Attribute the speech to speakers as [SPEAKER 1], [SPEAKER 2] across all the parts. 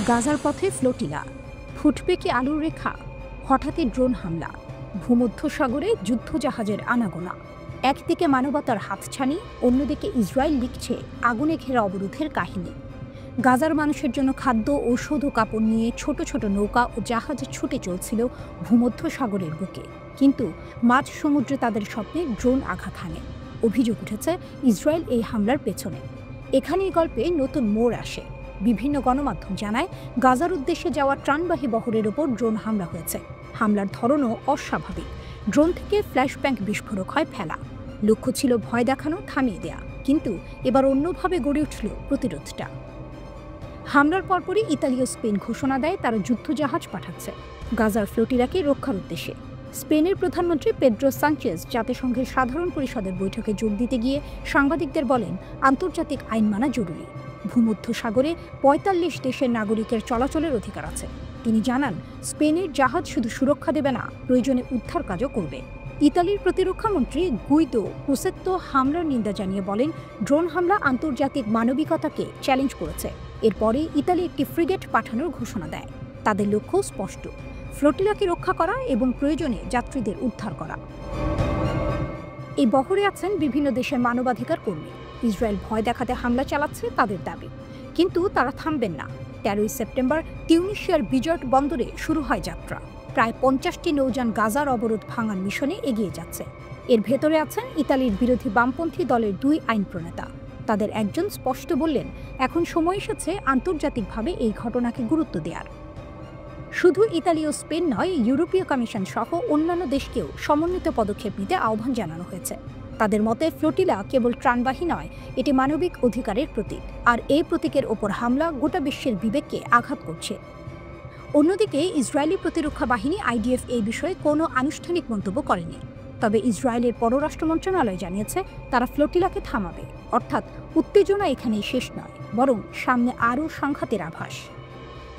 [SPEAKER 1] গাজার পথে ফ্লোটিলা, ফুটবে কি আলোর রেখা? হঠাৎই ড্রোন হামলা, ভূমধ্যসাগরে যুদ্ধজাহাজের আনাগোনা। একদিকে মানবতার হাতছানি, অন্যদিকে ইসরায়েল লিখছে আগুনে ঘেরা অবরোধের কাহিনী। গাজার মানুষের জন্য খাদ্য, ঔষধ ও কাপড় নিয়ে ছোট ছোট নৌকা ও জাহাজ ছুটে চলছিল ভূমধ্যসাগরের বুকে, কিন্তু মাঝ সমুদ্রে তাদের স্বপ্নে ড্রোন আঘাত হানে। অভিযোগ উঠেছে ইসরায়েল এই হামলার পেছনে। এখানেই গল্পে নতুন মোড় আসে। বিভিন্ন গণমাধ্যম জানায় গাজার উদ্দেশ্যে যাওয়া ত্রাণবাহী বহরের ওপর ড্রোন হামলা হয়েছে। হামলার ধরনও অস্বাভাবিক। ড্রোন থেকে ফ্ল্যাশব্যাং বিস্ফোরক হয় ফেলা। লক্ষ্য ছিল ভয় দেখানো, থামিয়ে দেয়া। কিন্তু এবার অন্যভাবে গড়ে উঠল প্রতিরোধটা। হামলার পরপরই ইতালি ও স্পেন ঘোষণা দেয় তারা যুদ্ধজাহাজ পাঠাচ্ছে গাজার ফ্লোটিলাকে রক্ষার উদ্দেশ্যে। স্পেনের প্রধানমন্ত্রী পেড্রো সানচেজ জাতিসংঘের সাধারণ পরিষদের বৈঠকে যোগ দিতে গিয়ে সাংবাদিকদের বলেন, আন্তর্জাতিক আইন মানা জরুরি। ভূমধ্যসাগরে ৪৫ দেশের নাগরিকের চলাচলের অধিকার আছে। তিনি জানান, স্পেনের জাহাজ শুধু সুরক্ষা দেবে না, প্রয়োজনে উদ্ধার কাজও করবে। ইতালির প্রতিরক্ষামন্ত্রী গুইদো ক্রুসেত্তো হামলার নিন্দা জানিয়ে বলেন, ড্রোন হামলা আন্তর্জাতিক মানবিকতাকে চ্যালেঞ্জ করেছে। এরপরে ইতালি একটি ফ্রিগেট পাঠানোর ঘোষণা দেয়। তাদের লক্ষ্য স্পষ্ট, ফ্লোটিলাকে রক্ষা করা এবং প্রয়োজনে যাত্রীদের উদ্ধার করা। এই বহরে আছেন বিভিন্ন দেশের মানবাধিকার কর্মী। ইসরায়েল ভয় দেখাতে হামলা চালাচ্ছে তাদের দাবি, কিন্তু তারা থামবেন না। ১৩ সেপ্টেম্বর তিউনিসিয়ার বিজর্ট বন্দরে শুরু হয় যাত্রা। প্রায় ৫০টি নৌযান গাজার অবরোধ ভাঙার মিশনে এগিয়ে যাচ্ছে। এর ভেতরে আছেন ইতালির বিরোধী বামপন্থী দলের ২ আইন প্রণেতা। তাদের একজন স্পষ্ট বললেন, এখন সময় এসেছে আন্তর্জাতিকভাবে এই ঘটনাকে গুরুত্ব দেওয়ার। শুধু ইতালি ও স্পেন নয়, ইউরোপীয় কমিশন সহ অন্যান্য দেশকেও সমন্বিত পদক্ষেপ নিতে আহ্বান জানানো হয়েছে। তাদের মতে ফ্লোটিলা কেবল ত্রাণবাহী নয়, এটি মানবিক অধিকারের প্রতীক, আর এই প্রতীকের ওপর হামলা গোটা বিশ্বের বিবেককে আঘাত করছে। অন্যদিকে ইসরায়েলি প্রতিরক্ষা বাহিনী আইডিএফ এই বিষয়ে কোনো আনুষ্ঠানিক মন্তব্য করেনি। তবে ইসরায়েলের পররাষ্ট্র মন্ত্রণালয় জানিয়েছে তারা ফ্লোটিলাকে থামাবে। অর্থাৎ উত্তেজনা এখানেই শেষ নয়, বরং সামনে আরও সংঘাতের আভাস।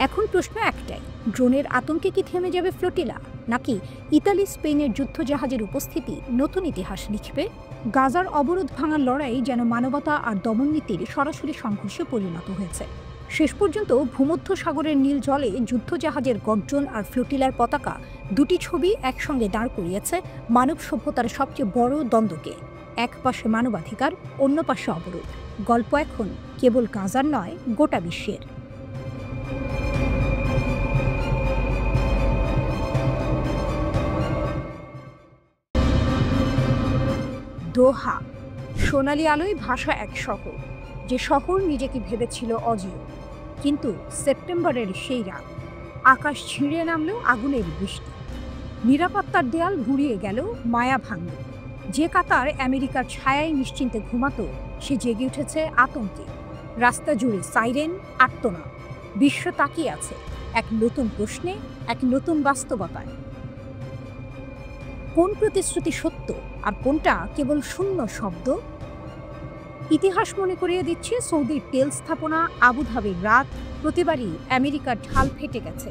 [SPEAKER 1] এখন প্রশ্ন একটাই, ড্রোনের আতঙ্কে কি থেমে যাবে ফ্লোটিলা, নাকি ইতালি স্পেনের যুদ্ধজাহাজের উপস্থিতি নতুন ইতিহাস লিখবে? গাজার অবরোধ ভাঙার লড়াই যেন মানবতা আর দমননীতির সরাসরি সংঘর্ষে পরিণত হয়েছে। শেষ পর্যন্ত ভূমধ্যসাগরের নীল জলে যুদ্ধজাহাজের গর্জন আর ফ্লোটিলার পতাকা, দুটি ছবি একসঙ্গে দাঁড় করিয়েছে মানব সভ্যতার সবচেয়ে বড় দ্বন্দ্বকে। এক পাশে মানবাধিকার, অন্য পাশে অবরোধ। গল্প এখন কেবল গাজার নয়, গোটা বিশ্বের। দোহা, সোনালি আলোয় ভাসা এক শহর, যে শহর নিজেকে ভেবেছিল অজেয়। কিন্তু সেপ্টেম্বরের সেই রাত, আকাশ ছিঁড়ে নামল আগুনের বৃষ্টি। নিরাপত্তার দেয়াল গুঁড়িয়ে গেল, মায়া ভাঙল। যে কাতার আমেরিকার ছায়ায় নিশ্চিন্তে ঘুমাতো, সে জেগে উঠেছে আতঙ্কে। রাস্তা জুড়ে সাইরেন, আর্তনাদ। বিশ্ব তাকিয়ে আছে এক নতুন প্রশ্নে, এক নতুন বাস্তবতায়। কোন প্রতিশ্রুতি সত্য আর কোনটা কেবল শূন্য শব্দ? ইতিহাস মনে করিয়ে দিচ্ছে সৌদির তেল স্থাপনা, আবুধাবির রাত। প্রতিবারই আমেরিকার ঢাল ফেটে গেছে।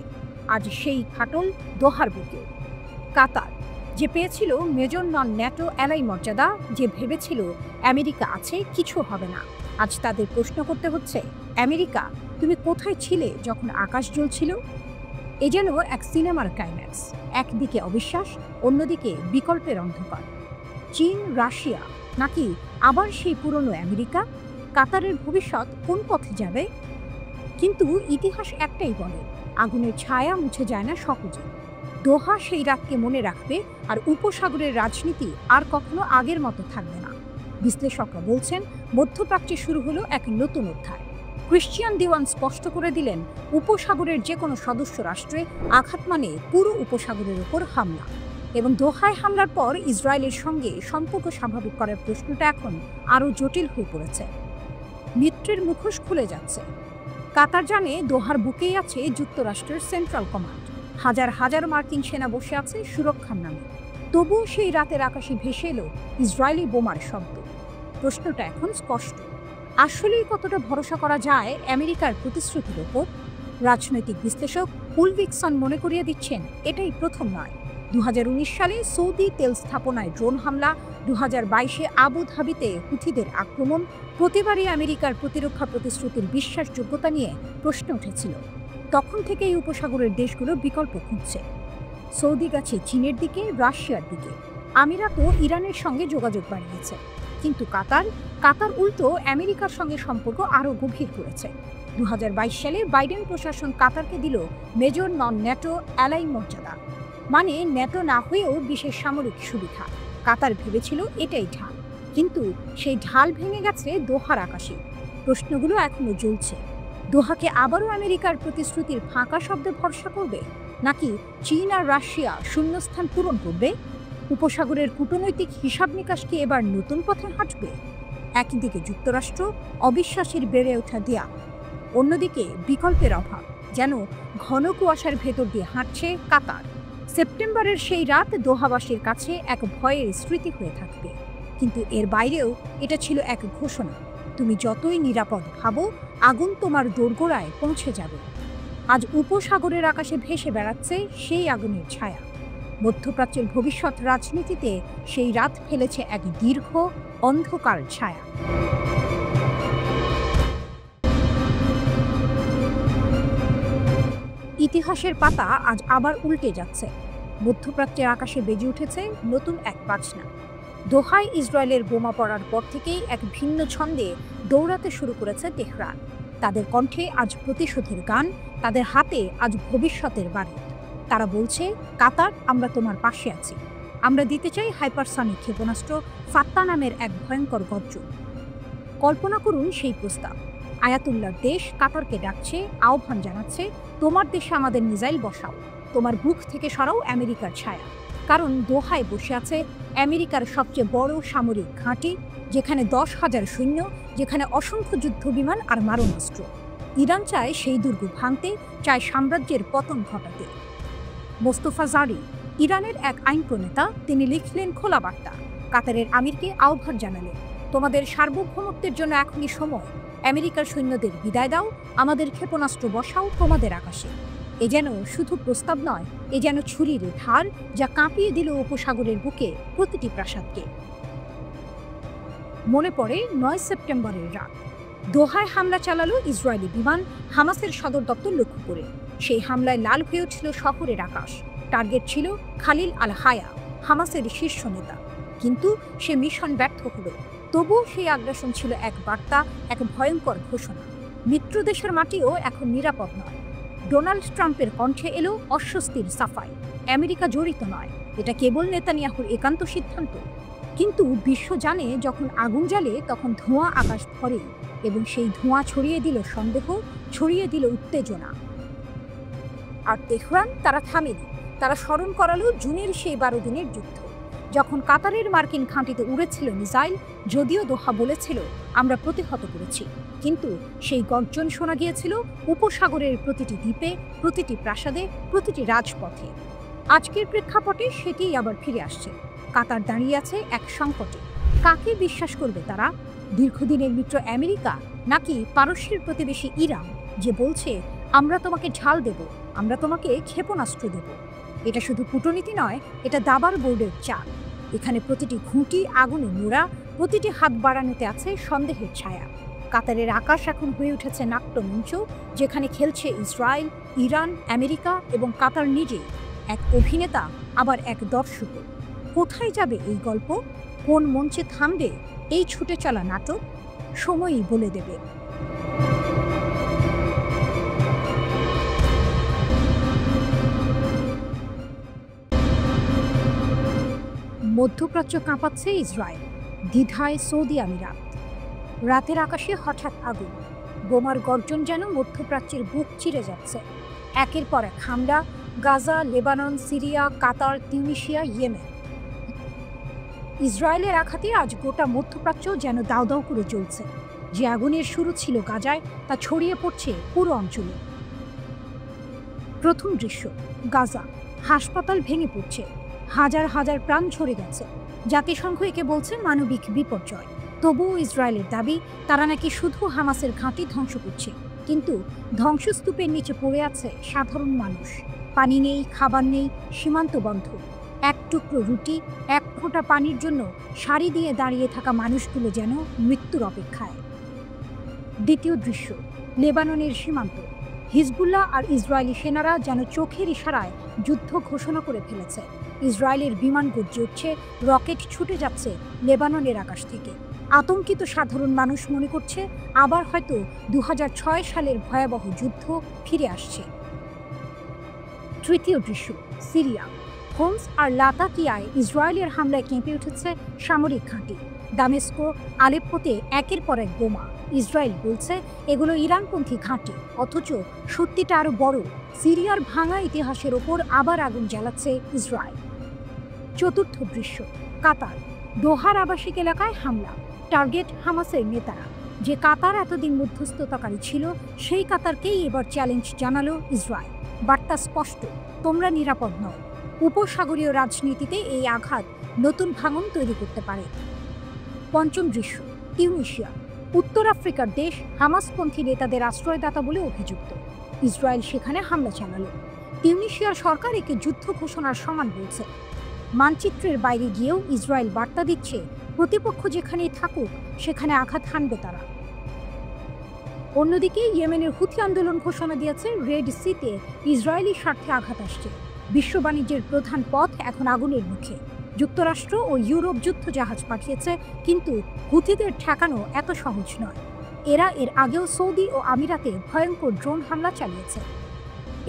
[SPEAKER 1] আজ সেই ফাটল দোহার বুকে। কাতার, যে পেয়েছিল মেজর নন ন্যাটো অ্যালাই মর্যাদা, যে ভেবেছিল আমেরিকা আছে, কিছু হবে না, আজ তাদের প্রশ্ন করতে হচ্ছে, আমেরিকা তুমি কোথায় ছিলে যখন আকাশ জ্বলছিল? এ যেন এক সিনেমার ক্লাইম্যাক্স। একদিকে অবিশ্বাস, অন্যদিকে বিকল্পের অন্ধকার। চীন, রাশিয়া, নাকি আবার সেই পুরনো আমেরিকা? কাতারের ভবিষ্যৎ কোন পথে যাবে? কিন্তু ইতিহাস একটাই বলে, আগুনের ছায়া মুছে যায় না সহজে। দোহা সেই রাতকে মনে রাখবে, আর উপসাগরের রাজনীতি আর কখনো আগের মতো থাকবে না। বিশ্লেষকরা বলছেন, মধ্যপ্রাচ্যে শুরু হলো এক নতুন অধ্যায়। ক্রিশ্চিয়ান দিওয়ান স্পষ্ট করে দিলেন, উপসাগরের যে কোনো সদস্য রাষ্ট্রে আঘাত মানে পুরো উপসাগরের ওপর হামলা। এবং দোহায় হামলার পর ইসরায়েলের সঙ্গে সম্পর্ক স্বাভাবিক করার প্রশ্নটা এখন আরও জটিল হয়ে পড়েছে। মিত্রের মুখোশ খুলে যাচ্ছে। কাতার জানে দোহার বুকেই আছে যুক্তরাষ্ট্রের সেন্ট্রাল কমান্ড। হাজার হাজার মার্কিন সেনা বসে আছে সুরক্ষার নামে। তবুও সেই রাতের আকাশে ভেসে এলো ইসরায়েলি বোমার শব্দ। প্রশ্নটা এখন স্পষ্ট, আসলেই কতটা ভরসা করা যায় আমেরিকার প্রতিশ্রুতির ওপর? রাজনৈতিক বিশ্লেষক উলভিকসন মনে করিয়ে দিচ্ছেন, এটাই প্রথম নয়। ২০১৯ সালে সৌদি তেল স্থাপনায় ড্রোন হামলা, ২০২২-এ আবুধাবিতে হুথিদের আক্রমণ, প্রতিবারই আমেরিকার প্রতিরক্ষা প্রতিশ্রুতির বিশ্বাসযোগ্যতা নিয়ে প্রশ্ন উঠেছিল। তখন থেকে এই উপসাগরের দেশগুলো বিকল্প খুঁজছে। সৌদি গেছে চীনের দিকে, রাশিয়ার দিকে, আমিরাতও ইরানের সঙ্গে যোগাযোগ বাড়িয়েছে। কিন্তু কাতার উল্টো আমেরিকার সঙ্গে সম্পর্ক আরও গভীর করেছে। 2022 সালে বাইডেন প্রশাসন কাতারকে দিল মেজর নন ন্যাটো অ্যালাই মর্যাদা, মানে ন্যাটো না হয়েও বিশেষ সামরিক সুবিধা। কাতার ভেবেছিল এটাই ঢাল, কিন্তু সেই ঢাল ভেঙে গেছে দোহার আকাশে। প্রশ্নগুলো এখনো জ্বলছে। দোহাকে আবারও আমেরিকার প্রতিশ্রুতির ফাঁকা শব্দে ভরসা করবে, নাকি চীন আর রাশিয়া শূন্যস্থান পূরণ করবে? উপসাগরের কূটনৈতিক হিসাব নিকাশ কি এবার নতুন পথে হাঁটবে? একদিকে যুক্তরাষ্ট্র, অবিশ্বাসের বেড়ে ওঠা দেয়া, অন্যদিকে বিকল্পের অভাব, যেন ঘন কুয়াশার ভেতর দিয়ে হাঁটছে কাতার। সেপ্টেম্বরের সেই রাত দোহাবাসীর কাছে এক ভয়ের স্মৃতি হয়ে থাকবে, কিন্তু এর বাইরেও এটা ছিল এক ঘোষণা, তুমি যতই নিরাপদ ভাবো, আগুন তোমার দোরগোড়ায় পৌঁছে যাবে। আজ উপসাগরের আকাশে ভেসে বেড়াচ্ছে সেই আগুনের ছায়া। মধ্যপ্রাচ্যের ভবিষ্যৎ রাজনীতিতে সেই রাত ফেলেছে এক দীর্ঘ অন্ধকার ছায়া। ইতিহাসের পাতা আজ আবার উল্টে যাচ্ছে। মধ্যপ্রাচ্যের আকাশে বেজে উঠেছে নতুন এক বাজনা। দোহায় ইসরায়েলের বোমা পড়ার পর থেকেই এক ভিন্ন ছন্দে দৌড়াতে শুরু করেছে তেহরান। তাদের কণ্ঠে আজ প্রতিশোধের গান, তাদের হাতে আজ ভবিষ্যতের বারুদ। তারা বলছে, কাতার, আমরা তোমার পাশে আছি। আমরা দিতে চাই হাইপারসনিক ক্ষেপণাস্ত্র ফাত্তা নামের এক ভয়ঙ্কর গর্জন। কল্পনা করুন সেই প্রস্তাব। আয়াতুল্লাহর দেশ কাতারকে ডাকছে, আহ্বান জানাচ্ছে, তোমার দেশে আমাদের মিসাইল বসাও, তোমার বুক থেকে সরাও আমেরিকার ছায়া। কারণ দোহায় বসে আছে আমেরিকার সবচেয়ে বড় সামরিক ঘাঁটি, যেখানে 10,000 সৈন্য, যেখানে অসংখ্য যুদ্ধবিমান আর মারণাস্ত্র। ইরান চায় সেই দুর্গ ভাঙতে, চায় সাম্রাজ্যের পতন ঘটাতে। মোস্তফা জারি, ইরানের এক আইন প্রণেতা, তিনি লিখলেন খোলা বার্তা। কাতারের আমিরকে আহ্বান জানালেন, তোমাদের সার্বভৌমত্বের জন্য এখনই সময়। আমেরিকার সৈন্যদের বিদায় দাও, আমাদের ক্ষেপণাস্ত্র বসাও তোমাদের আকাশে। এ যেন শুধু প্রস্তাব নয়, এ যেন ছুরির ধার, যা কাঁপিয়ে দিল উপসাগরের বুকে প্রতিটি প্রাসাদকে। মনে পড়ে 9 সেপ্টেম্বরের রাত। দোহায় হামলা চালালো ইসরায়েলি বিমান হামাসের সদর দপ্তর লক্ষ্য করে। সেই হামলায় লাল হয়ে উঠল শহরের আকাশ। টার্গেট ছিল খালিল আল হায়া, হামাসের শীর্ষ নেতা। কিন্তু সে মিশন ব্যর্থ হলো। তবুও সেই আগ্রাসন ছিল এক বার্তা, এক ভয়ঙ্কর ঘোষণা। মিত্র দেশের মাটিও এখন নিরাপদ নয়। ডোনাল্ড ট্রাম্পের কণ্ঠে এলো অস্বস্তির সাফাই, আমেরিকা জড়িত নয়, এটা কেবল নেতানিয়াহুর একান্ত সিদ্ধান্ত। কিন্তু বিশ্ব জানে, যখন আগুন জ্বালে তখন ধোঁয়া আকাশ ভরে, এবং সেই ধোঁয়া ছড়িয়ে দিল সন্দেহ, ছড়িয়ে দিল উত্তেজনা। আর তেহরান, তারা থামেনি। তারা স্মরণ করালো জুনের সেই 12 দিনের যুদ্ধ, যখন কাতারের মার্কিন ঘাঁটিতে উড়েছিল মিসাইল। যদিও দোহা বলেছিল, আমরা প্রতিহত করেছি, কিন্তু সেই গর্জন শোনা গিয়েছিল উপসাগরের প্রতিটি দ্বীপে, প্রতিটি প্রাসাদে, প্রতিটি রাজপথে। আজকের প্রেক্ষাপটে সেটিই আবার ফিরে আসছে। কাতার দাঁড়িয়ে আছে এক সংকটে। কাকে বিশ্বাস করবে তারা? দীর্ঘদিনের মিত্র আমেরিকা, নাকি পারস্যের প্রতিবেশী ইরান, যে বলছে, আমরা তোমাকে ঝাল দেব, আমরা তোমাকে ক্ষেপণাস্ত্র দেব? এটা শুধু কূটনীতি নয়, এটা দাবার বোর্ডের চাল। এখানে প্রতিটি ঘুঁটি আগুনে মোড়া, প্রতিটি হাত বাড়ানোতে আছে সন্দেহের ছায়া। কাতারের আকাশ এখন হয়ে উঠেছে নাট্যমঞ্চ, যেখানে খেলছে ইসরায়েল, ইরান, আমেরিকা এবং কাতার নিজেই। এক অভিনেতা, আবার এক দর্শক। কোথায় যাবে এই গল্প? কোন মঞ্চে থামবে এই ছুটে চলা নাটক? সময়ই বলে দেবে। মধ্যপ্রাচ্য কাঁপাচ্ছে ইসরায়েল, দ্বিধায় সৌদি আমিরাত। রাতের আকাশে হঠাৎ আগুন, বোমার গর্জন যেন মধ্যপ্রাচ্যের বুক চিরে যাচ্ছে। একের পর এক হামলা, গাজা, লেবানন, সিরিয়া, কাতার, তিউনিসিয়া, ইয়েমেন। ইসরায়েলের আঘাতে আজ গোটা মধ্যপ্রাচ্য যেন দাউ দাউ করে জ্বলছে। যে আগুনের শুরু ছিল গাজায়, তা ছড়িয়ে পড়ছে পুরো অঞ্চলে। প্রথম দৃশ্য, গাজা। হাসপাতাল ভেঙে পড়ছে, হাজার হাজার প্রাণ ঝরে গেছে। জাতিসংঘ একে বলছে মানবিক বিপর্যয়। তবুও ইসরায়েলের দাবি, তারা নাকি শুধু হামাসের ঘাঁটি ধ্বংস করছে, কিন্তু ধ্বংসস্তূপের নিচে পড়ে আছে সাধারণ মানুষ। পানি নেই, খাবার নেই, সীমান্ত বন্ধ। এক টুকরো রুটি, এক ফোঁটা পানির জন্য সারি দিয়ে দাঁড়িয়ে থাকা মানুষগুলো যেন মৃত্যুর অপেক্ষায়। দ্বিতীয় দৃশ্য, লেবাননের সীমান্ত। হিজবুল্লাহ আর ইসরায়েলি সেনারা যেন চোখের ইশারায় যুদ্ধ ঘোষণা করে ফেলেছে। ইসরায়েলের বিমান গর্জে উঠছে, রকেট ছুটে যাচ্ছে লেবাননের আকাশ থেকে। আতঙ্কিত সাধারণ মানুষ মনে করছে আবার হয়তো ২০০৬ সালের ভয়াবহ যুদ্ধ ফিরে আসছে। তৃতীয় দৃশ্য, সিরিয়া। হোমস আর লাতাকিয়ায় ইসরায়েলের হামলায় কেঁপে উঠেছে সামরিক ঘাঁটি। দামেস্কো, আলেপ্পোতে একের পর এক বোমা। ইসরায়েল বলছে এগুলো ইরানপন্থী ঘাঁটি, অথচ সত্যিটা আরও বড়। সিরিয়ার ভাঙা ইতিহাসের ওপর আবার আগুন জ্বালাচ্ছে ইসরায়েল। চতুর্থ দৃশ্য, কাতার। দোহার আবাসিক এলাকায় হামলা। টার্গেট হামাসের নেতারা। যে কাতার এতদিন মধ্যস্থতাকারী ছিল, সেই কাতারকেই এবার চ্যালেঞ্জ জানালো ইসরায়েল। বার্তা স্পষ্ট, তোমরা নিরাপদ নও। উপসাগরীয় রাজনীতিতে এই আঘাত নতুন ভাঙন তৈরি করতে পারে। পঞ্চম দৃশ্য, তিউনিসিয়া। উত্তর আফ্রিকার দেশ হামাসপন্থী নেতাদের আশ্রয়দাতা বলে অভিযুক্ত। ইসরায়েল সেখানে হামলা চালালো। তিউনিসিয়ার সরকার একে যুদ্ধ ঘোষণার সমান বলছে। মানচিত্রের বাইরে গিয়েও ইসরায়েল বার্তা দিচ্ছে প্রতিপক্ষ যেখানেই থাকুক সেখানে আঘাত হানবে তারা। অন্যদিকে ইয়েমেনের হুথি আন্দোলন ঘোষণা দিয়েছে রেড সিতে ইসরায়েলি স্বার্থে আঘাত আসছে। বিশ্ব বাণিজ্যের প্রধান পথ এখন আগুনের মুখে। যুক্তরাষ্ট্র ও ইউরোপ যুদ্ধ জাহাজ পাঠিয়েছে, কিন্তু হুথিদের ঠেকানো এত সহজ নয়। এরা এর আগেও সৌদি ও আমিরাতে ভয়ঙ্কর ড্রোন হামলা চালিয়েছে।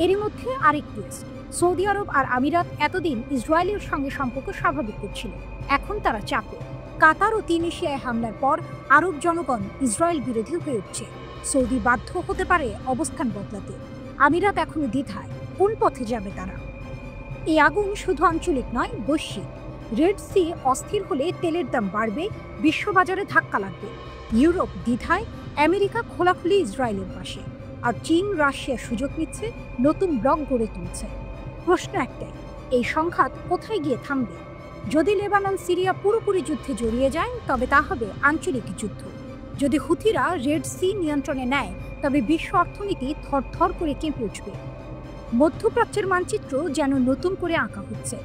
[SPEAKER 1] এরই মধ্যে আরেক টুইস্ট, সৌদি আরব আর আমিরাত এতদিন ইসরায়েলের সঙ্গে সম্পর্ক স্বাভাবিক করছিল, এখন তারা চাপে। কাতার ও তিউনিসিয়ায় হামলার পর আরব জনগণ ইসরায়েল বিরোধী হয়ে উঠছে। সৌদি বাধ্য হতে পারে অবস্থান বদলাতে। আমিরাত এখনো দ্বিধায়, কোন পথে যাবে তারা। এই আগুন শুধু আঞ্চলিক নয়, বৈশ্বিক। রেড সি অস্থির হলে তেলের দাম বাড়বে, বিশ্ববাজারে ধাক্কা লাগবে। ইউরোপ দ্বিধায়, আমেরিকা খোলাখুলি ইসরায়েলের পাশে। আর চীন, রাশিয়া সুযোগ নিচ্ছে, নতুন ব্লক গড়ে তুলছে। প্রশ্ন একটাই, এই সংঘাত কোথায় গিয়ে থামবে? যদি লেবানন সিরিয়া পুরোপুরি যুদ্ধে জড়িয়ে যায়, তবে তা হবে আঞ্চলিক যুদ্ধ। যদি হুথিরা রেড সি নিয়ন্ত্রণে নেয়, তবে বিশ্ব অর্থনীতি থরথর করে কেঁপে উঠবে। মধ্যপ্রাচ্যের মানচিত্র যেন নতুন করে আঁকা হচ্ছে।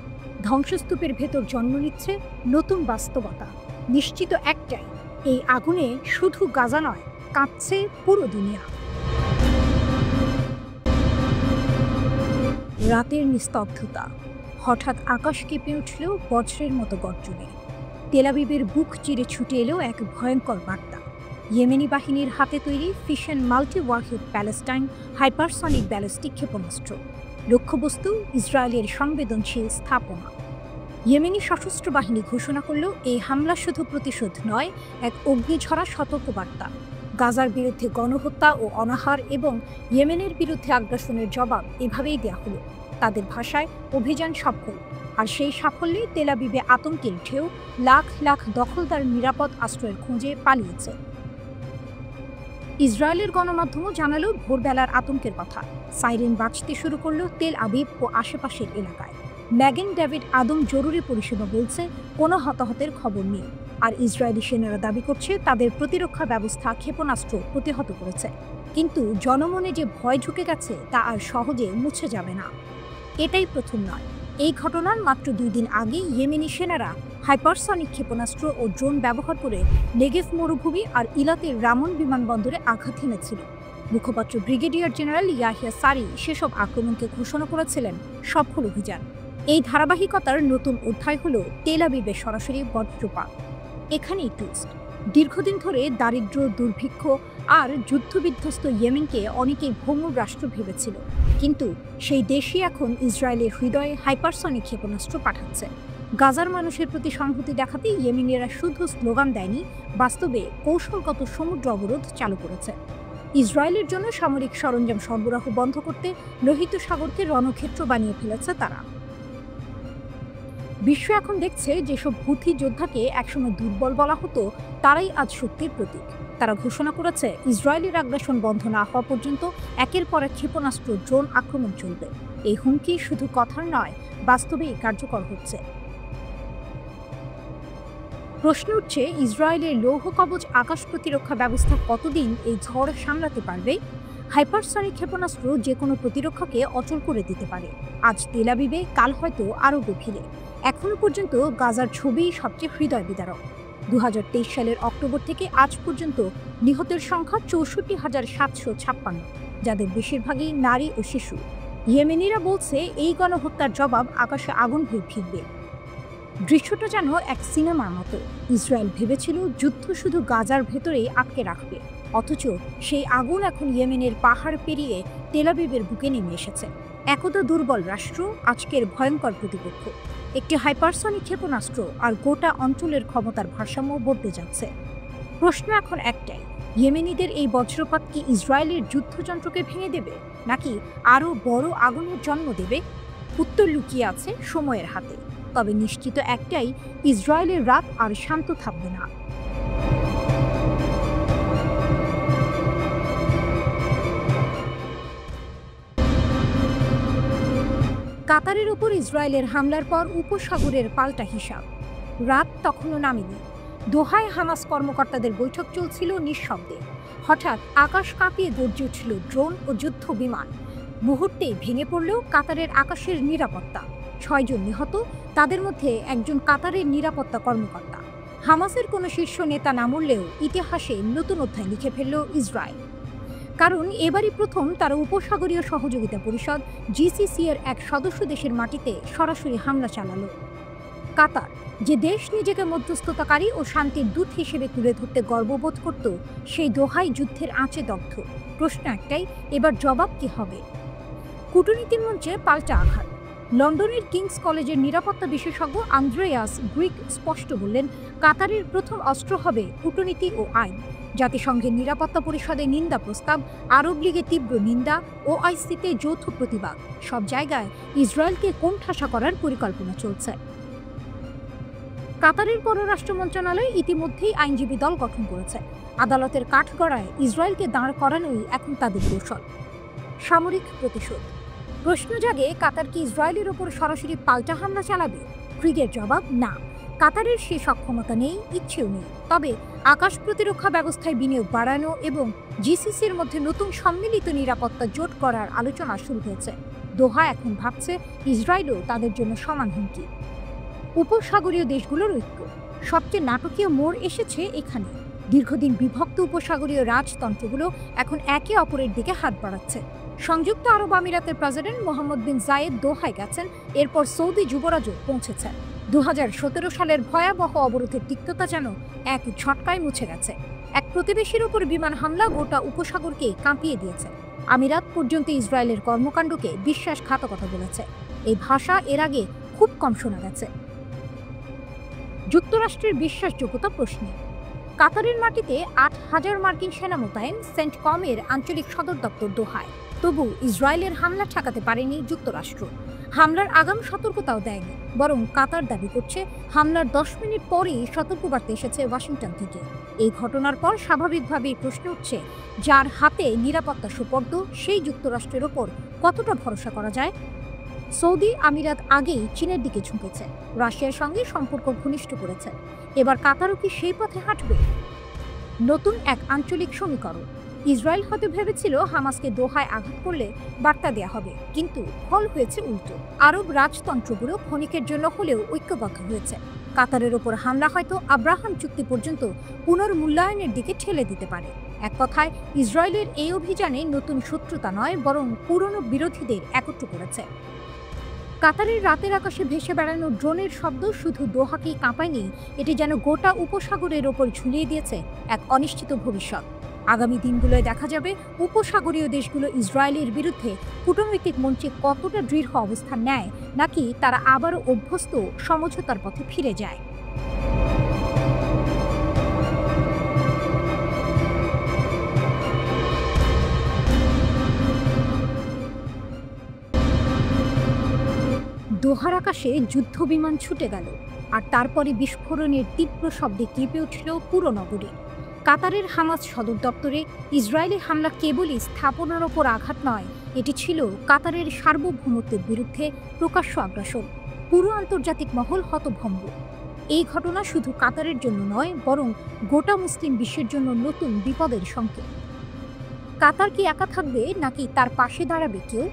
[SPEAKER 1] ধ্বংসস্তূপের ভেতর জন্ম নিচ্ছে নতুন বাস্তবতা। নিশ্চিত একটাই, এই আগুনে শুধু গাজা নয়, কাঁপছে পুরো দুনিয়া। রাতের নিস্তব্ধতা। হঠাৎ আকাশ কেঁপে উঠল বজ্রের মতো গর্জনে। তেল আবিবের বুক চিরে ছুটে এলো এক ভয়ঙ্কর বার্তা। ইয়েমেনি বাহিনীর হাতে তৈরি fission multi warhead Palestine hypersonic ballistic ক্ষেপণাস্ত্র। লক্ষ্যবস্তু ইসরায়েলের সংবেদনশীল স্থাপনা। ইয়েমেনি সশস্ত্র বাহিনী ঘোষণা করল এই হামলা শুধু প্রতিশোধ নয়, এক অগ্নিঝরা সতর্কবার্তা। গাজার বিরুদ্ধে গণহত্যা ও অনাহার এবং ইয়েমেনের বিরুদ্ধে আগ্রাসনের জবাব এভাবেই দেয়া হলো। তাদের ভাষায় অভিযান সফল। আর সেই সাফল্যে তেল আবিবে আতঙ্কের ঢেউ। লাখ লাখ দখলদার নিরাপদ আশ্রয়ের খোঁজে পালিয়েছে। ইসরায়েলের গণমাধ্যমও জানালো ভোরবেলার আতঙ্কের কথা। সাইরেন বাজতে শুরু করলো তেল আবিব ও আশেপাশের এলাকায়। ম্যাগেন ডেভিড আদম জরুরি পরিষেবা বলছে কোনো হতাহতের খবর নেই। আর ইসরায়েলি সেনারা দাবি করছে তাদের প্রতিরক্ষা ব্যবস্থা ক্ষেপণাস্ত্র প্রতিহত করেছে। কিন্তু জনমনে যে ভয় ঢুকে গেছে তা আর সহজে মুছে যাবে না। এটাই প্রথম নয়। এই ঘটনার মাত্র 2 দিন আগে ইয়েমেনি সেনারা হাইপারসনিক ক্ষেপণাস্ত্র ও ড্রোন ব্যবহার করে নেগেভ মরুভূমি আর ইলাতের রামন বিমানবন্দরে আঘাত হেনেছিল। মুখপাত্র ব্রিগেডিয়ার জেনারেল ইয়াহিয়া সারি সেসব আক্রমণকে ঘোষণা করেছিলেন সফল অভিযান। এই ধারাবাহিকতার নতুন অধ্যায় হল তেল আবিবের সরাসরি বজ্রপাত। এখানেই টুইস্ট। দীর্ঘদিন ধরে দারিদ্র্য, দুর্ভিক্ষ আর যুদ্ধবিধ্বস্ত ইয়েমেনকে অনেকেই ভঙ্গুর রাষ্ট্র ভেবেছিল, কিন্তু সেই দেশই এখন ইসরায়েলের হৃদয়ে হাইপারসনিক ক্ষেপণাস্ত্র পাঠাচ্ছে। গাজার মানুষের প্রতি সংহতি দেখাতে ইয়েমেনিরা শুধু স্লোগান দেয়নি, বাস্তবে কৌশলগত সমুদ্র অবরোধ চালু করেছে। ইসরায়েলের জন্য সামরিক সরঞ্জাম সরবরাহ বন্ধ করতে লোহিত সাগরকে রণক্ষেত্র বানিয়ে ফেলেছে তারা। বিশ্ব এখন দেখছে যেসব হুথি যোদ্ধাকে একসময় দুর্বল বলা হতো, তারাই আজ শক্তির প্রতীক। তারা ঘোষণা করেছে ইসরায়েলের আগ্রাসন বন্ধ না হওয়া পর্যন্ত একের পর এক ক্ষেপণাস্ত্র, ড্রোন আক্রমণ চলবে। এই হুমকি শুধু কথার নয়, বাস্তবেই কার্যকর হচ্ছে। প্রশ্ন উঠছে, ইসরায়েলের লৌহ কবচ আকাশ প্রতিরক্ষা ব্যবস্থা কতদিন এই ঝড় সামলাতে পারবে? হাইপারসনিক ক্ষেপণাস্ত্র যে কোনো প্রতিরক্ষাকে অচল করে দিতে পারে। আজ তেল আবিবে, কাল হয়তো আরও গভীরে। এখনো পর্যন্ত গাজার ছবি সবচেয়ে হৃদয় বিদারক। 2023 সালের অক্টোবর থেকে আজ পর্যন্ত নিহতের সংখ্যা 64,756। যাদের বেশিরভাগই নারী ও শিশু। ইয়েমেনিরা বলছে এই গণহত্যার জবাব আকাশে আগুন হয়ে ফিরবে। দৃশ্যটা যেন এক সিনেমার মতো। ইসরায়েল ভেবেছিল যুদ্ধ শুধু গাজার ভেতরেই আটকে রাখবে, অথচ সেই আগুন এখন ইয়েমেনের পাহাড় পেরিয়ে তেল আবিবের বুকে নেমে এসেছে। একদা দুর্বল রাষ্ট্র, আজকের ভয়ঙ্কর প্রতিপক্ষ। একটি হাইপারসনিক ক্ষেপণাস্ত্র আর গোটা অঞ্চলের ক্ষমতার ভারসাম্য বদলে যাচ্ছে। প্রশ্ন এখন একটাই, ইয়েমেনিদের এই বজ্রপাত কি ইসরায়েলের যুদ্ধযন্ত্রকে ভেঙে দেবে, নাকি আরও বড় আগুনের জন্ম দেবে? উত্তর লুকিয়ে আছে সময়ের হাতে। তবে নিশ্চিত একটাই, ইসরায়েলের রাত আর শান্ত থাকবে না। কাতারের উপর ইসরায়েলের হামলার পর উপসাগরের পাল্টা হিসাব। রাত তখনও নামেনি। দোহায় হামাস কর্মকর্তাদের বৈঠক চলছিল নিঃশব্দে। হঠাৎ আকাশ কাঁপিয়ে গর্জে উঠল ড্রোন ও যুদ্ধ বিমান। মুহূর্তেই ভেঙে পড়ল কাতারের আকাশের নিরাপত্তা। 6 জন নিহত, তাদের মধ্যে একজন কাতারের নিরাপত্তা কর্মকর্তা। হামাসের কোনো শীর্ষ নেতা না মরলেও ইতিহাসে নতুন অধ্যায় লিখে ফেলল ইসরায়েল। কারণ এবারই প্রথম তারা উপসাগরীয় সহযোগিতা পরিষদ জিসিসি এর এক সদস্য দেশের মাটিতে সরাসরি হামলা চালালো। কাতার, যে দেশ নিজেকে মধ্যস্থতাকারী ও শান্তির দূত হিসেবে তুলে ধরতে গর্ববোধ করত, সেই দোহাই যুদ্ধের আঁচে দগ্ধ। প্রশ্ন একটাই, এবার জবাব কি হবে? কূটনীতির মঞ্চে পাল্টা আঘাত। লন্ডনের কিংস কলেজের নিরাপত্তা বিশেষজ্ঞ আন্দ্রেয়াস গ্রিক স্পষ্ট বললেন, কাতারের প্রথম অস্ত্র হবে কূটনীতি ও আইন। জাতিসংঘের নিরাপত্তা পরিষদে নিন্দা প্রস্তাব, আরব লীগে তীব্র নিন্দা, ওআইসিতে যৌথ প্রতিবাদ। সব জায়গায় ইসরায়েলকে কোণঠাসা করার পরিকল্পনা চলছে। কাতারের পররাষ্ট্র মন্ত্রণালয় ইতিমধ্যেই আইনজীবী দল গঠন করেছে। আদালতের কাঠগড়ায় ইসরায়েলকে দাঁড় করানোই এখন তাদের কৌশল। সামরিক প্রতিশোধ। প্রশ্ন জাগে, কাতার কি ইসরায়েলের ওপর সরাসরি পাল্টা হামলা চালাবে? গ্রিকের জবাব, না। কাতারের সে সক্ষমতা নেই, ইচ্ছেও নেই। তবে আকাশ প্রতিরক্ষা ব্যবস্থায় বিনিয়োগ বাড়ানো এবং জিসিসির মধ্যে নতুন সম্মিলিত নিরাপত্তা জোট করার আলোচনা শুরু হয়েছে। দোহা এখন ভাবছে ইসরায়েলও তাদের জন্য সমান হুমকি। উপসাগরীয় দেশগুলোর ঐক্য। সবচেয়ে নাটকীয় মোড় এসেছে এখানে। দীর্ঘদিন বিভক্ত উপসাগরীয় রাজতন্ত্রগুলো এখন একে অপরের দিকে হাত বাড়াচ্ছে। সংযুক্ত আরব আমিরাতের প্রেসিডেন্ট মোহাম্মদ বিন জায়েদ দোহায় গেছেন, এরপর সৌদি যুবরাজও পৌঁছেছেন। 2017 সালের ভয়াবহ অবরোধের তিক্ততা যেন এক ঝটকায় মুছে গেছে। এক প্রতিবেশীর উপর বিমান হামলা গোটা উপসাগরকে কাঁপিয়ে দিয়েছে। আমিরাত পর্যন্ত ইসরায়েলের কর্মকাণ্ডকে বিশ্বাসঘাতকতা বলেছে। এই ভাষা এর আগে খুব কম শোনা গেছে। যুক্তরাষ্ট্রের বিশ্বাসযোগ্যতা প্রশ্নে। কাতারের মাটিতে 8,000 মার্কিন সেনা মোতায়েন, সেন্টকমের আঞ্চলিক সদর দপ্তর দোহায়। তবু ইসরায়েলের হামলা ঠেকাতে পারেনি যুক্তরাষ্ট্র। হামলার আগাম সতর্কতাও দেয়নি, বরং কাতার দাবি করছে হামলার 10 মিনিট পরেই সতর্কবার্তা এসেছে ওয়াশিংটন থেকে। এই ঘটনার পর স্বাভাবিকভাবেই প্রশ্ন উঠছে, যার হাতে নিরাপত্তা সুপর্দ সেই যুক্তরাষ্ট্রের ওপর কতটা ভরসা করা যায়? সৌদি আমিরাত আগেই চীনের দিকে ঝুঁকেছে, রাশিয়ার সঙ্গে সম্পর্ক ঘনিষ্ঠ করেছে। এবার কাতারও কি সেই পথে হাঁটবে? নতুন এক আঞ্চলিক সমীকরণ। ইসরায়েল হয়তো ভেবেছিল হামাসকে দোহায় আঘাত করলে বার্তা দেয়া হবে, কিন্তু ফল হয়েছে উল্টো। আরব রাজতন্ত্রগুলো ক্ষণিকের জন্য হলেও ঐক্যবদ্ধ হয়েছে। কাতারের ওপর হামলা হয়তো আব্রাহাম চুক্তি পর্যন্ত পুনর্মূল্যায়নের দিকে ঠেলে দিতে পারে। এক কথায়, ইসরায়েলের এই অভিযানে নতুন শত্রুতা নয়, বরং পুরনো বিরোধীদের একত্র করেছে। কাতারের রাতের আকাশে ভেসে বেড়ানো ড্রোনের শব্দ শুধু দোহাকেই কাঁপায়নি, এটি যেন গোটা উপসাগরের ওপর ঝুলিয়ে দিয়েছে এক অনিশ্চিত ভবিষ্যৎ। আগামী দিনগুলোয় দেখা যাবে উপসাগরীয় দেশগুলো ইসরায়েলের বিরুদ্ধে কূটনৈতিক মঞ্চে কতটা দৃঢ় অবস্থান নেয়, নাকি তারা আবারও অভ্যস্ত সমঝোতার পথে ফিরে যায়। দোহার আকাশে যুদ্ধ বিমান ছুটে গেল, আর তারপরে বিস্ফোরণের তীব্র শব্দে কেঁপে উঠল পুরো নগরী। কাতারের হামাস সদর দপ্তরে ইসরায়েলি হামলা কেবলই স্থাপনার ওপর আঘাত নয়, এটি ছিল কাতারের সার্বভৌমত্বের বিরুদ্ধে প্রকাশ্য আগ্রাসন। পুরো আন্তর্জাতিক মহল হতভম্ব। এই ঘটনা শুধু কাতারের জন্য নয়, বরং গোটা মুসলিম বিশ্বের জন্য নতুন বিপদের সংকেত। কাতার কি একা থাকবে, নাকি তার পাশে দাঁড়াবে কেউ?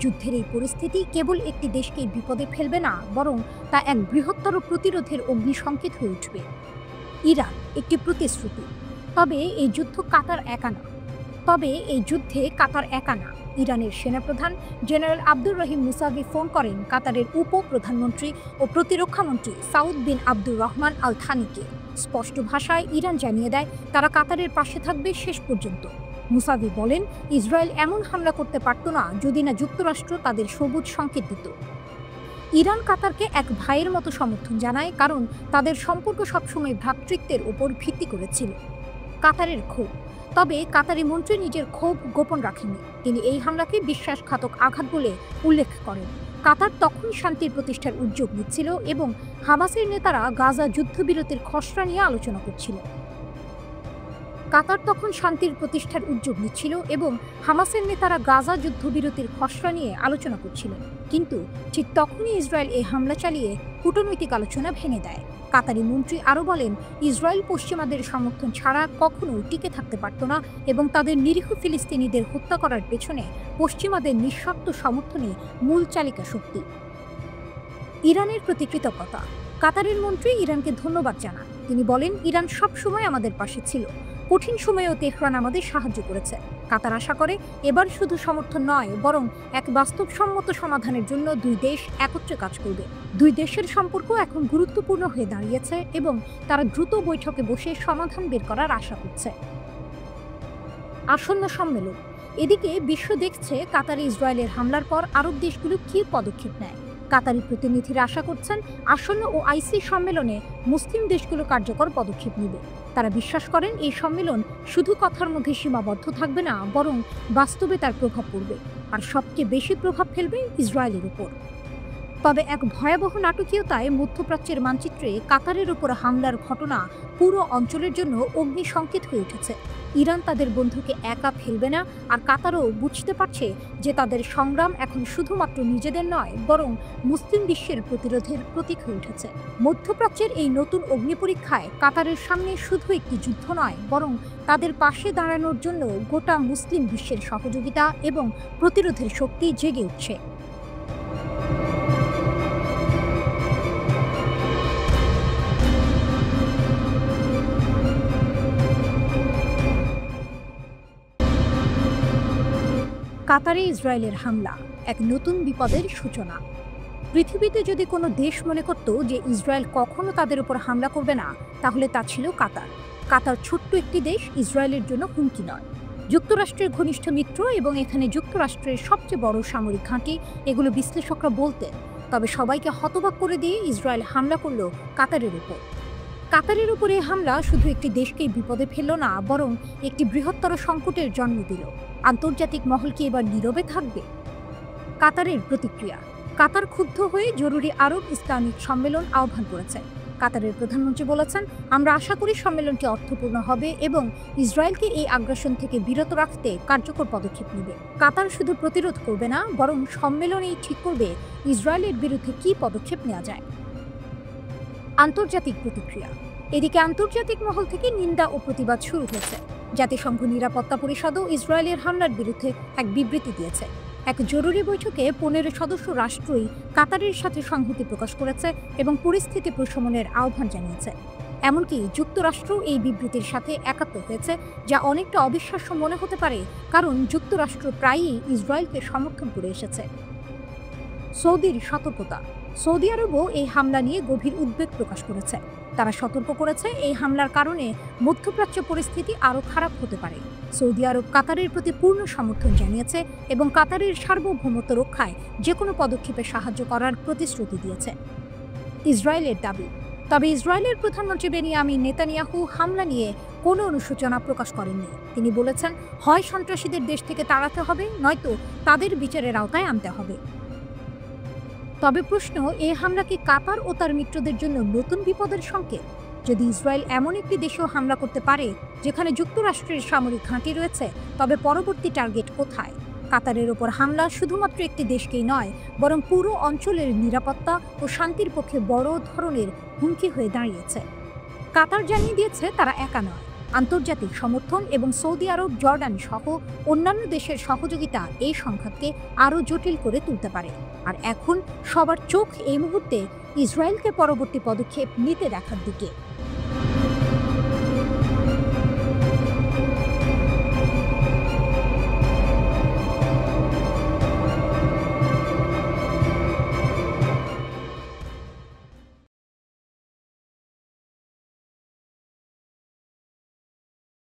[SPEAKER 1] যুদ্ধের এই পরিস্থিতি কেবল একটি দেশকে বিপদে ফেলবে না, বরং তা এক বৃহত্তর প্রতিরোধের অগ্নিসংকেত হয়ে উঠবে। ইরান একটি প্রতিশ্রুতি। তবে এই যুদ্ধ কাতার একা না। তবে এই যুদ্ধে কাতার একা না। ইরানের সেনাপ্রধান general Abdur Rahim Musavi phone করেন কাতারের উপপ্রধানমন্ত্রী ও প্রতিরক্ষামন্ত্রী সাউদ বিন আব্দুর রহমান আল থানিকে। স্পষ্ট ভাষায় ইরান জানিয়ে দেয় তারা কাতারের পাশে থাকবে শেষ পর্যন্ত। মুসাভি বলেন, ইসরায়েল এমন হামলা করতে পারত না যদি না যুক্তরাষ্ট্র তাদের সবুজ সংকেত দিত। ইরান কাতারকে এক ভাইয়ের মতো সমর্থন জানায়, কারণ তাদের সম্পর্ক সবসময় ভ্রাতৃত্বের উপর ভিত্তি করেছিল। কাতারের ক্ষোভ। তবে কাতারি মন্ত্রী নিজের ক্ষোভ গোপন রাখেননি। তিনি এই হামলাকে বিশ্বাসঘাতক আঘাত বলে উল্লেখ করেন। কাতার তখন শান্তির প্রতিষ্ঠার উদ্যোগ নিচ্ছিল এবং হামাসের নেতারা গাজা যুদ্ধবিরতির খসড়া নিয়ে আলোচনা করছিল। কাতার তখন শান্তির প্রতিষ্ঠার উদ্যোগ নিচ্ছিল এবং হামাসের নেতারা গাজা যুদ্ধবিরতির খসড়া নিয়ে আলোচনা করছিলেন। কিন্তু ঠিক তখনই ইসরায়েল এই হামলা চালিয়ে কূটনৈতিক আলোচনা ভেঙে দেয়। কাতারি মন্ত্রী আরও বলেন, ইসরায়েল পশ্চিমাদের সমর্থন ছাড়া কখনো টিকে থাকতে পারত না এবং তাদের নিরীহ ফিলিস্তিনিদের হত্যা করার পেছনে পশ্চিমাদের নিঃশর্ত সমর্থনই মূল চালিকা শক্তি। ইরানের প্রতি কৃতজ্ঞতা। কাতারের মন্ত্রী ইরানকে ধন্যবাদ জানান। তিনি বলেন, ইরান সবসময় আমাদের পাশে ছিল। কঠিন সময়েও তেহরান আমাদের সাহায্য করেছে। কাতার আশা করে এবার শুধু সমর্থন নয়, বরং এক বাস্তবসম্মত সমাধানের জন্য দুই দেশ একত্রে কাজ করবে। দুই দেশের সম্পর্ক এখন গুরুত্বপূর্ণ হয়ে দাঁড়িয়েছে এবং তারা দ্রুত বৈঠকে বসে সমাধান বের করার আশা করছে। আসন্ন সম্মেলন। এদিকে বিশ্ব দেখছে কাতারে ইসরায়েলের হামলার পর আরব দেশগুলো কী পদক্ষেপ নেয়। কাতারি প্রতিনিধিরা আশা করছেন আসন্ন ওআইসি সম্মেলনে মুসলিম দেশগুলো কার্যকর পদক্ষেপ নেবে। তারা বিশ্বাস করেন এই সম্মেলন শুধু কথার মধ্যে সীমাবদ্ধ থাকবে না, বরং বাস্তবে তার প্রভাব পড়বে, আর সবচেয়ে বেশি প্রভাব ফেলবে ইসরায়েলের উপর। তবে এক ভয়াবহ নাটকীয়তায় মধ্যপ্রাচ্যের মানচিত্রে কাতারের উপর হামলার ঘটনা পুরো অঞ্চলের জন্য অগ্নি সংকেত হয়ে উঠেছে। ইরান তাদের বন্ধুকে একা ফেলবে না, আর কাতারও বুঝতে পারছে যে তাদের সংগ্রাম এখন শুধুমাত্র নিজেদের নয়, বরং মুসলিম বিশ্বের প্রতিরোধের প্রতীক হয়ে উঠেছে। মধ্যপ্রাচ্যের এই নতুন অগ্নিপরীক্ষায় কাতারের সামনে শুধু একটি যুদ্ধ নয়, বরং তাদের পাশে দাঁড়ানোর জন্য গোটা মুসলিম বিশ্বের সহযোগিতা এবং প্রতিরোধের শক্তি জেগে উঠছে। কাতারে ইসরায়েলের হামলা এক নতুন বিপদের সূচনা। পৃথিবীতে যদি কোনো দেশ মনে করত যে ইসরায়েল কখনো তাদের উপর হামলা করবে না, তাহলে তা ছিল কাতার। কাতার ছোট্ট একটি দেশ, ইসরায়েলের জন্য হুমকি নয়। যুক্তরাষ্ট্রের ঘনিষ্ঠ মিত্র এবং এখানে যুক্তরাষ্ট্রের সবচেয়ে বড় সামরিক ঘাঁটি, এগুলো বিশ্লেষকরা বলতেন। তবে সবাইকে হতবাক করে দিয়ে ইসরায়েল হামলা করল কাতারের উপর। কাতারের উপরে হামলা শুধু একটি দেশকেই বিপদে ফেলল না, বরং একটি বৃহত্তর সংকটের জন্ম দিল। আন্তর্জাতিক মহল কি এবার নীরবে থাকবে? কাতারের প্রতিক্রিয়া। কাতার ক্ষুব্ধ হয়ে জরুরি আরব ইসলামিক সম্মেলন আহ্বান করেছে। কাতারের প্রধানমন্ত্রী বলেছেন, আমরা আশা করি সম্মেলনটি অর্থপূর্ণ হবে এবং ইসরায়েলকে এই আগ্রাসন থেকে বিরত রাখতে কার্যকর পদক্ষেপ নেবে। কাতার শুধু প্রতিরোধ করবে না, বরং সম্মেলনেই ঠিক করবে ইসরায়েলের বিরুদ্ধে কী পদক্ষেপ নেওয়া যায়। আন্তর্জাতিক প্রতিক্রিয়া। এদিকে আন্তর্জাতিক মহল থেকে নিন্দা ও প্রতিবাদ শুরু হয়েছে। জাতিসংঘ নিরাপত্তা পরিষদও ইসরায়েলের হামলার বিরুদ্ধে এক বিবৃতি দিয়েছে। এক জরুরি বৈঠকে 15 সদস্য রাষ্ট্রই কাতারের সাথে সংহতি প্রকাশ করেছে এবং পরিস্থিতি প্রশমনের আহ্বান জানিয়েছে। এমনকি যুক্তরাষ্ট্র এই বিবৃতির সাথে একাত্ম হয়েছে, যা অনেকটা অবিশ্বাস্য মনে হতে পারে, কারণ যুক্তরাষ্ট্র প্রায়ই ইসরায়েলকে সমর্থন করে এসেছে। সৌদির সতর্কতা। সৌদি আরবও এই হামলা নিয়ে গভীর উদ্বেগ প্রকাশ করেছে। তারা সতর্ক করেছে এই হামলার কারণে মধ্যপ্রাচ্য পরিস্থিতি আরও খারাপ হতে পারে। সৌদি আরব কাতারের প্রতি পূর্ণ সমর্থন জানিয়েছে এবং কাতারের সার্বভৌমত্ব রক্ষায় যে কোনো পদক্ষেপে সাহায্য করার প্রতিশ্রুতি দিয়েছে। ইসরায়েলের দাবি। তবে ইসরায়েলের প্রধানমন্ত্রী বেনিয়ামিন নেতানিয়াহু হামলা নিয়ে কোনো অনুশোচনা প্রকাশ করেননি। তিনি বলেছেন, হয় সন্ত্রাসীদের দেশ থেকে তাড়াতে হবে, নয়তো তাদের বিচারের আওতায় আনতে হবে। তবে প্রশ্ন, এই হামলা কি কাতার ও তার মিত্রদের জন্য নতুন বিপদের সংকেত? যদি ইসরায়েল এমন একটি দেশেও হামলা করতে পারে যেখানে যুক্তরাষ্ট্রের সামরিক ঘাঁটি রয়েছে, তবে পরবর্তী টার্গেট কোথায়? কাতারের ওপর হামলা শুধুমাত্র একটি দেশকেই নয়, বরং পুরো অঞ্চলের নিরাপত্তা ও শান্তির পক্ষে বড় ধরনের হুমকি হয়ে দাঁড়িয়েছে। কাতার জানিয়ে দিয়েছে তারা একা নয়। আন্তর্জাতিক সমর্থন এবং সৌদি আরব, জর্ডান সহ অন্যান্য দেশের সহযোগিতা এই সংঘাতকে আরও জটিল করে তুলতে পারে। আর এখন সবার চোখ এই মুহূর্তে ইসরায়েলকে পরবর্তী পদক্ষেপ নিতে দেখার দিকে।